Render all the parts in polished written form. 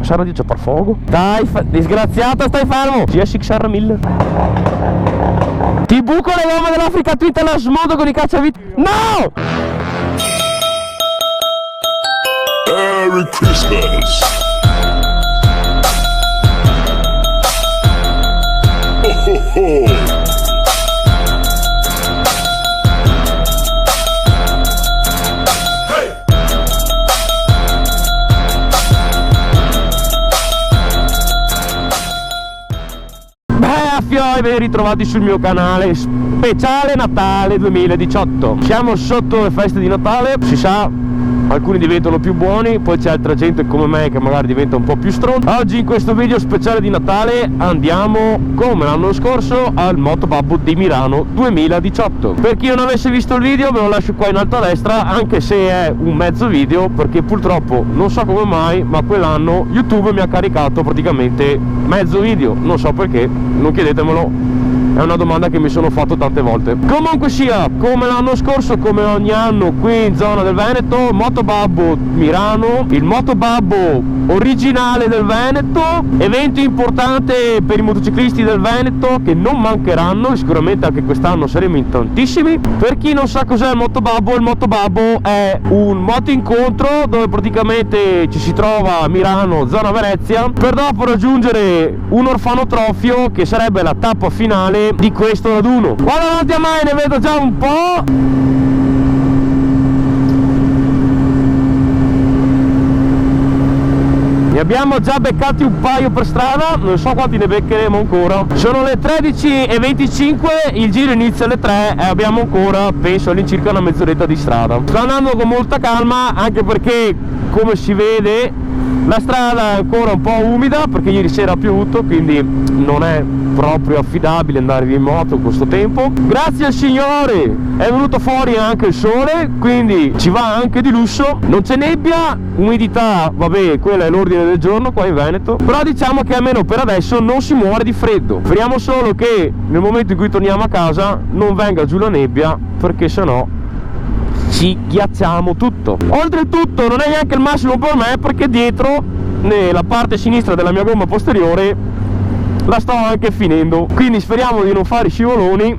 Sarà di per fuoco. Dai, disgraziata, stai fermo. GSX-R 1000. Ti buco le gomme dell'Africa Twin e la smodo con i cacciavite. No! Merry Christmas. Ho ho ho. E ben ritrovati sul mio canale speciale Natale 2018. Siamo sotto le feste di Natale, si sa, alcuni diventano più buoni, poi c'è altra gente come me che magari diventa un po' più stronza. Oggi in questo video speciale di Natale andiamo, come l'anno scorso, al Motobabbo di Milano 2018. Per chi non avesse visto il video ve lo lascio qua in alto a destra, anche se è un mezzo video, perché purtroppo non so come mai, ma quell'anno YouTube mi ha caricato praticamente mezzo video, non so perché, non chiedetemelo. È una domanda che mi sono fatto tante volte. Comunque sia, come l'anno scorso, come ogni anno qui in zona del Veneto, Motobabbo Milano, il Motobabbo originale del Veneto, evento importante per i motociclisti del Veneto che non mancheranno, e sicuramente anche quest'anno saremo in tantissimi. Per chi non sa cos'è il Motobabbo è un moto incontro dove praticamente ci si trova a Milano, zona Venezia, per dopo raggiungere un orfanotrofio che sarebbe la tappa finale di questo raduno. Qua davanti a me ne vedo già un po'. Ne abbiamo già beccati un paio per strada, non so quanti ne beccheremo ancora. Sono le 13:25, il giro inizia alle 3 e abbiamo ancora, penso, all'incirca una mezz'oretta di strada. Sto andando con molta calma, anche perché, come si vede, la strada è ancora un po' umida, perché ieri sera ha piovuto, quindi non è proprio affidabile andare via in moto con questo tempo. Grazie al Signore è venuto fuori anche il sole, quindi ci va anche di lusso. Non c'è nebbia, umidità, vabbè, quella è l'ordine del giorno qua in Veneto, però diciamo che almeno per adesso non si muore di freddo. Speriamo solo che nel momento in cui torniamo a casa non venga giù la nebbia, perché sennò ci ghiacciamo tutto. Oltretutto non è neanche il massimo per me, perché dietro, nella parte sinistra della mia gomma posteriore, la sto anche finendo, quindi speriamo di non fare scivoloni,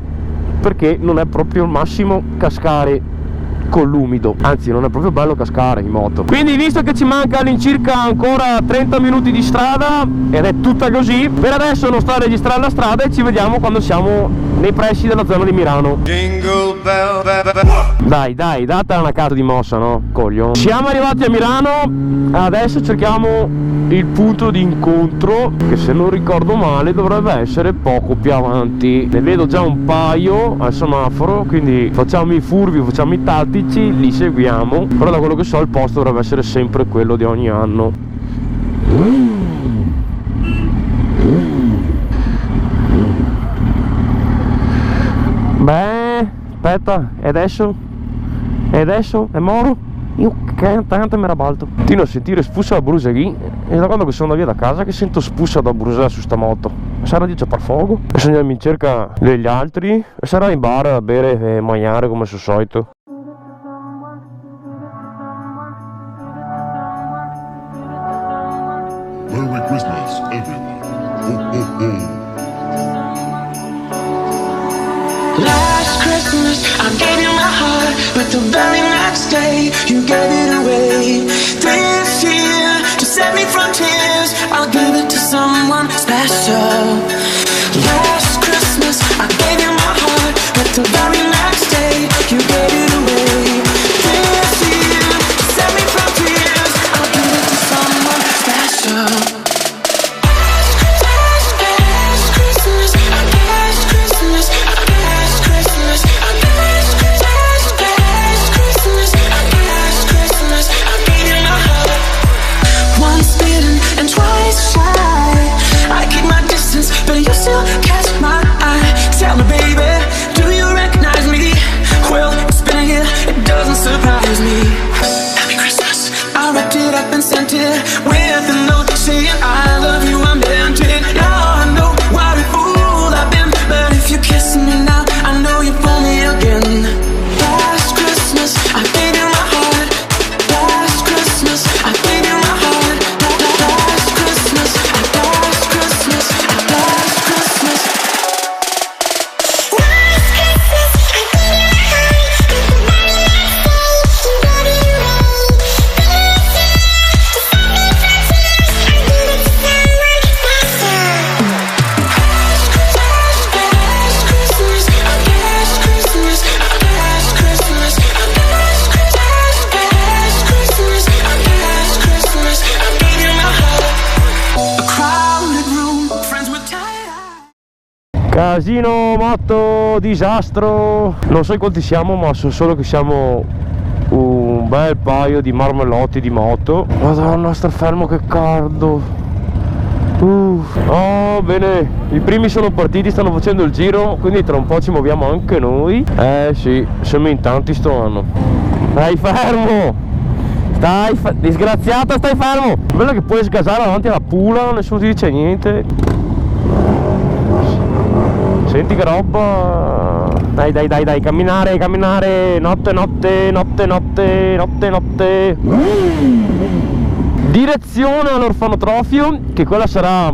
perché non è proprio il massimo cascare con l'umido, anzi non è proprio bello cascare in moto. Quindi, visto che ci manca all'incirca ancora 30 minuti di strada ed è tutta così, per adesso non sto a registrare la strada e ci vediamo quando siamo nei pressi della zona di Milano. Dai, data una carta di mossa, no? Coglio. Siamo arrivati a Milano, adesso cerchiamo il punto di incontro, che se non ricordo male dovrebbe essere poco più avanti. Ne vedo già un paio al semaforo, quindi facciamo i furbi, facciamo i tattici, li seguiamo. Però da quello che so il posto dovrebbe essere sempre quello di ogni anno. Beh, aspetta, e adesso? E adesso? È moro? Io che tanto me la balto. Continuo a sentire spuzza da brusa lì, e da quando che sono via da casa che sento spuzza da brusa su sta moto. Sarà dice per fuoco? Adesso andiamo in cerca degli altri e sarà in bar a bere e mangiare come sul solito. Merry Christmas, everyone. Ho ho ho. Last Christmas I gave you my heart, but the very next day you gave it away. This year, to save me from tears, I'll give it to someone special. Last Christmas I gave you my heart, but the very next day you gave it away. This year, to save me from tears, I'll give it to someone special. Surprise me. Happy Christmas. I wrapped it up and sent it with a note saying Casino, moto, disastro. Non so in quanti siamo, ma so solo che siamo un bel paio di marmellotti di moto. Madonna, sta fermo, che caldo. Oh, bene, i primi sono partiti, stanno facendo il giro, quindi tra un po' ci muoviamo anche noi. Sì, siamo in tanti sto anno. Stai fermo! Disgraziata, stai fermo! Bello che puoi sgasare davanti alla pula, nessuno ti dice niente. Senti che roba. Dai, camminare. Notte. Direzione all'orfanotrofio, che quella sarà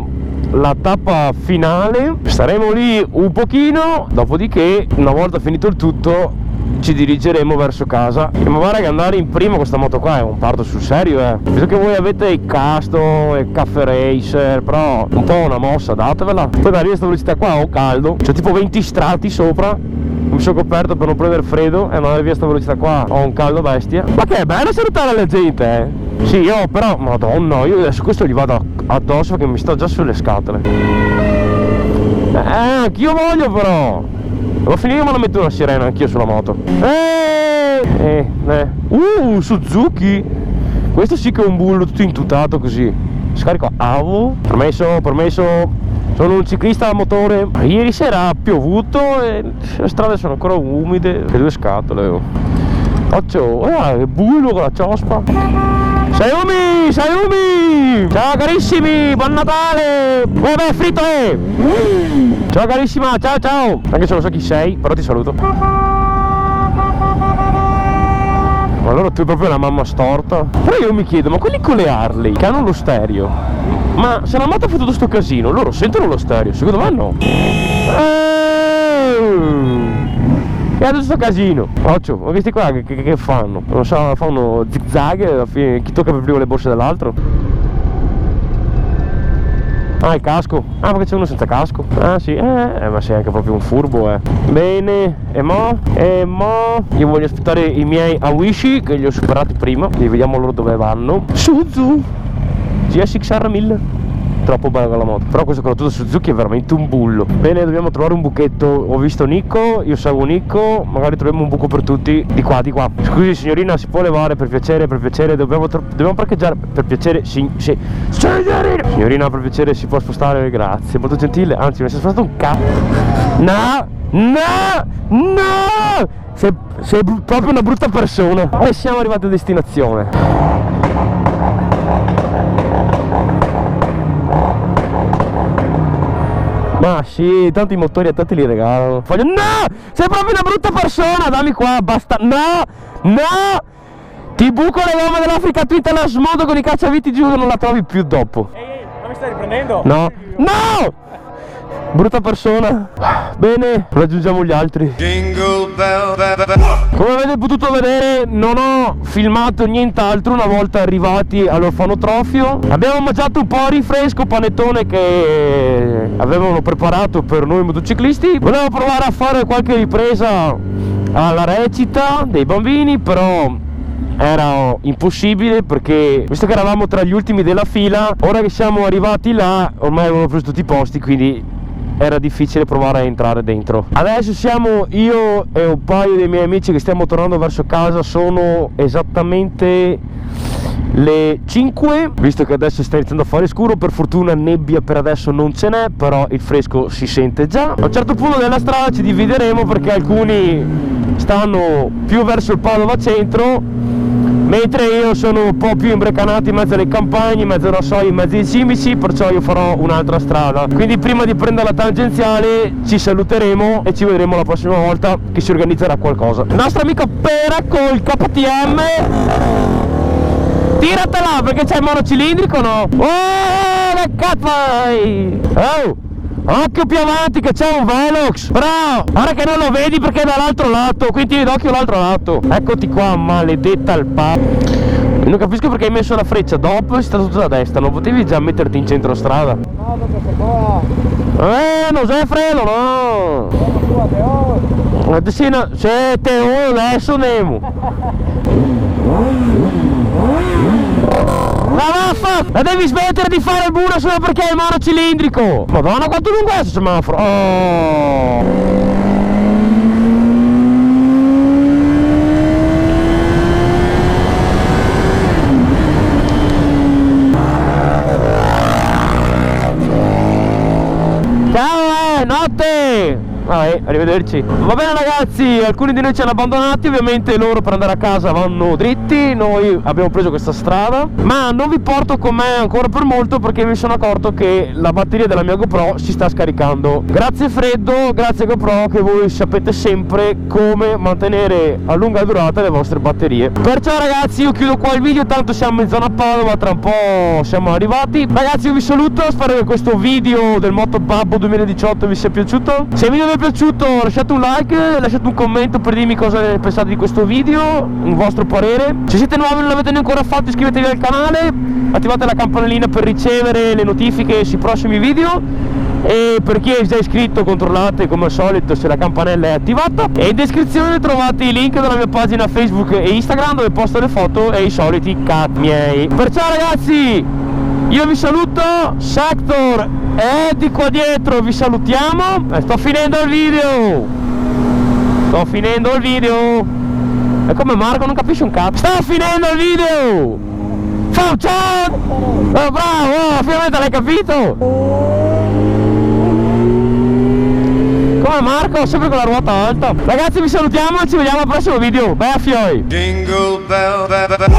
la tappa finale. Staremo lì un pochino, dopodiché una volta finito il tutto ci dirigeremo verso casa. E ma guarda che andare in prima con questa moto qua è un parto sul serio, Visto che voi avete il Custom e il Cafe Racer, però un po' una mossa datevela. Poi da arrivare a questa velocità qua ho caldo, c'ho tipo 20 strati sopra, mi sono coperto per non prendere freddo e andare via a sta velocità qua ho un caldo bestia. Ma che è bello salutare la gente, Sì, io però, madonna, io adesso questo gli vado addosso che mi sta già sulle scatole. Anch'io voglio però. Devo finire, ma non metto una sirena anch'io sulla moto. Suzuki. Questo sì che è un bullo tutto intutato così. Scarico AVO. Permesso. Sono un ciclista a motore. Ieri sera ha piovuto e le strade sono ancora umide. Le due scatole. Occhio, che bullo con la ciospa. Sayumi! Ciao carissimi, buon Natale! Vabbè, fritto! Ciao carissima, ciao! Anche se non so chi sei, però ti saluto. Ma allora tu hai proprio la mamma storta. Però io mi chiedo, ma quelli con le Harley che hanno lo stereo, ma se la moto fa tutto sto casino, loro sentono lo stereo? Secondo me no. E adesso sto casino. Occhio, ma questi qua che fanno? Non so, fanno zigzag e alla fine chi tocca per primo le borse dell'altro? Ah, il casco. Ah, perché c'è uno senza casco. Ah sì, ma sei anche proprio un furbo, Bene, e mo? Io voglio aspettare i miei Awishi che li ho superati prima. E vediamo loro dove vanno. Suzu GSX-R 1000. Troppo bella la moto. Però questo con la tuta Suzuki è veramente un bullo. Bene, dobbiamo trovare un buchetto. Ho visto Nico, io seguo Nico. Magari troviamo un buco per tutti. Di qua. Scusi signorina, si può levare per piacere? Dobbiamo parcheggiare. Per piacere, sì. Signorina, per piacere, si può spostare? Grazie, molto gentile. Anzi, mi si è spostato un cazzo. No! Sei proprio una brutta persona. E siamo arrivati a destinazione. Ma sì, tanti motori a te li regalano. No! Sei proprio una brutta persona! Dammi qua, basta! No! Ti buco le gomme dell'Africa Twitter la smodo con i cacciaviti giù, non la trovi più dopo. Ehi, ma mi stai riprendendo? No! Brutta persona. Bene, raggiungiamo gli altri. Come avete potuto vedere, non ho filmato nient'altro una volta arrivati all'orfanotrofio. Abbiamo mangiato un po' di rinfresco, panettone che avevano preparato per noi motociclisti. Volevo provare a fare qualche ripresa alla recita dei bambini, però era impossibile perché visto che eravamo tra gli ultimi della fila, ora che siamo arrivati là ormai avevano preso tutti i posti, quindi era difficile provare a entrare dentro. Adesso siamo io e un paio dei miei amici che stiamo tornando verso casa. Sono esattamente le 5, visto che adesso sta iniziando a fare scuro. Per fortuna nebbia per adesso non ce n'è, però il fresco si sente già. A un certo punto della strada ci divideremo perché alcuni stanno più verso il Padova centro, mentre io sono un po' più imbrecanato in mezzo alle campagne, in mezzo alla soia, in mezzo ai cimici, perciò io farò un'altra strada. Quindi prima di prendere la tangenziale ci saluteremo e ci vedremo la prossima volta che si organizzerà qualcosa. Il nostro amico Pera col KTM, tiratela perché c'è il monocilindrico, no? Oh, che cazzo! Oh! Occhio più avanti che c'è un Velox. Però guarda che non lo vedi perché è dall'altro lato, quindi tieni d'occhio l'altro lato. Eccoti qua, maledetta il pa. Non capisco perché hai messo la freccia dopo e sta tutto da destra. Non potevi già metterti in centro strada? No, perché qua. Non sei freno, no. Sì, no, se te adesso andiamo. Ma vaffa! La devi smettere di fare il burro solo perché è il monocilindrico! Madonna quanto lungo è questo semaforo! Oh! Ciao notte! Vabbè, arrivederci. Va bene ragazzi, alcuni di noi ci hanno abbandonati, ovviamente loro per andare a casa vanno dritti, noi abbiamo preso questa strada, ma non vi porto con me ancora per molto perché mi sono accorto che la batteria della mia GoPro si sta scaricando. Grazie freddo, grazie GoPro che voi sapete sempre come mantenere a lunga durata le vostre batterie. Perciò ragazzi io chiudo qua il video, tanto siamo in zona Padova, tra un po' siamo arrivati. Ragazzi io vi saluto, spero che questo video del Moto Babbo 2018 vi sia piaciuto. Se il video vi è piaciuto lasciate un like, lasciate un commento per dirmi cosa ne pensate di questo video, un vostro parere. Se siete nuovi e non l'avete ancora fatto iscrivetevi al canale, attivate la campanellina per ricevere le notifiche sui prossimi video e per chi è già iscritto controllate come al solito se la campanella è attivata e in descrizione trovate i link della mia pagina Facebook e Instagram dove posto le foto e i soliti cat miei. Perciò ragazzi io vi saluto, Sector e di qua dietro vi salutiamo e sto finendo il video. E come Marco non capisce un cazzo. Sto finendo il video. Ciao. Oh, bravo, finalmente l'hai capito. Come Marco, sempre con la ruota alta. Ragazzi vi salutiamo e ci vediamo al prossimo video. Bye a fioi. Jingle bell, bell, bell.